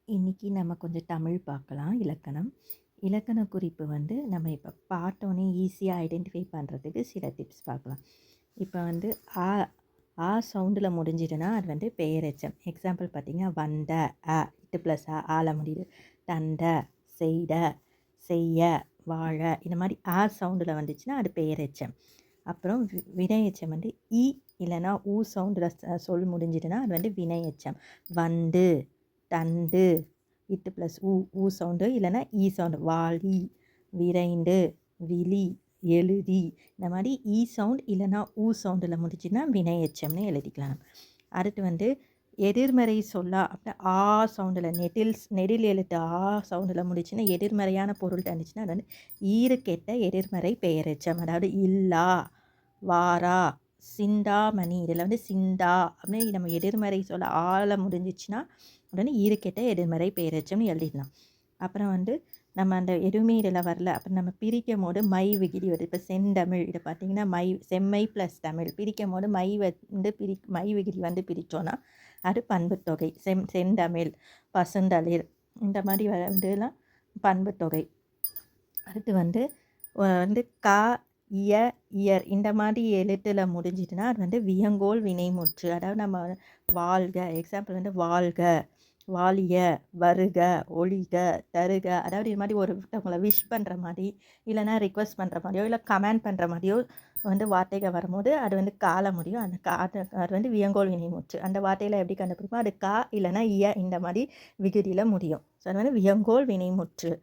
இன்னைக்கு நம்ம கொஞ்சம் தமிழ் பார்க்கலாம் இலக்கணம். இலக்கண குறிப்பு வந்து நம்ம இப்போ பார்த்தோன்னே ஈஸியாக ஐடென்டிஃபை பண்ணுறதுக்கு சில டிப்ஸ் பார்க்கலாம். இப்போ வந்து ஆ ஆ சவுண்டில் முடிஞ்சிதுன்னா அது வந்து பெயரெச்சம். எக்ஸாம்பிள் பார்த்தீங்கன்னா வந்த அ இட்டு ப்ளஸ் ஆல முடியுது. தந்த, செய்த, செய்ய, வாழ இந்த மாதிரி ஆ சவுண்டில் வந்துச்சுன்னா அது பெயரெச்சம். அப்புறம் வினையெச்சம் வந்து இ இல்லைன்னா ஊ சவுண்டில் சொல் முடிஞ்சிதுன்னா அது வந்து வினையெச்சம். வந்து, தண்டு, இட்டு ப்ளஸ் ஊ சவுண்டு இல்லைன்னா ஈ சவுண்டு. வாளி, விரைந்து, விழி, எழுதி இந்த மாதிரி ஈ சவுண்ட் இல்லைன்னா ஊ சவுண்டில் முடிச்சுன்னா வினையெச்சம்னு எழுதிக்கலாம். அடுத்து வந்து எதிர்மறை சொல்லா அப்படின்னா ஆ சவுண்டில் நெடில் எழுத்து ஆ சவுண்டில் முடிச்சுன்னா எதிர்மறையான பொருள் இருந்துச்சுன்னா அது வந்து ஈறுகெட்ட எதிர்மறை பெயரெச்சம். அதாவது இல்லா, வாரா, சிந்தாமணி இதில் வந்து சிந்தா அப்படின்னு நம்ம எதிர்மறை சொல்ல ஆள முடிஞ்சிச்சுன்னா உடனே ஈறுகெட்ட எதிர்மறை பெயரெச்சம்னு எழுதிடலாம். அப்புறம் வந்து நம்ம அந்த எதுவுமே இதில் வரல அப்புறம் நம்ம பிரிக்கும் போது மை விகுதி வருது. இப்போ செந்தமிழ் இதை பார்த்தீங்கன்னா செம்மை ப்ளஸ் தமிழ் பிரிக்கும் போது வந்து மை விகுதி வந்து பிரித்தோன்னா அது பண்புத்தொகை. செந்தமிழ், பசுந்தளிர் இந்த மாதிரி வந்துலாம் பண்புத்தொகை. அடுத்து வந்து வந்து கா, இய, இயர் இந்த மாதிரி எழுத்தில் முடிஞ்சிதுன்னா அது வந்து வியங்கோல் வினைமுற்று. அதாவது நம்ம வாழ்க எக்ஸாம்பிள் வந்து வாழ்க, வாழிய, வருக, ஒழிக, தருக அதாவது இது மாதிரி ஒருத்தவங்களை விஷ் பண்ணுற மாதிரி இல்லைன்னா ரிக்வெஸ்ட் பண்ணுற மாதிரியோ இல்லை கமெண்ட் பண்ணுற மாதிரியோ வந்து வார்த்தைகள் வரும்போது அது வந்து கால முடியும். அந்த அது வந்து வியங்கோல் வினைமுற்று. அந்த வார்த்தையில் எப்படி கண்டுபிடிப்போம்? அது கா இல்லைன்னா இய இந்த மாதிரி விகுதியில் முடியும். ஸோ அது வந்து வியங்கோல் வினைமுற்று.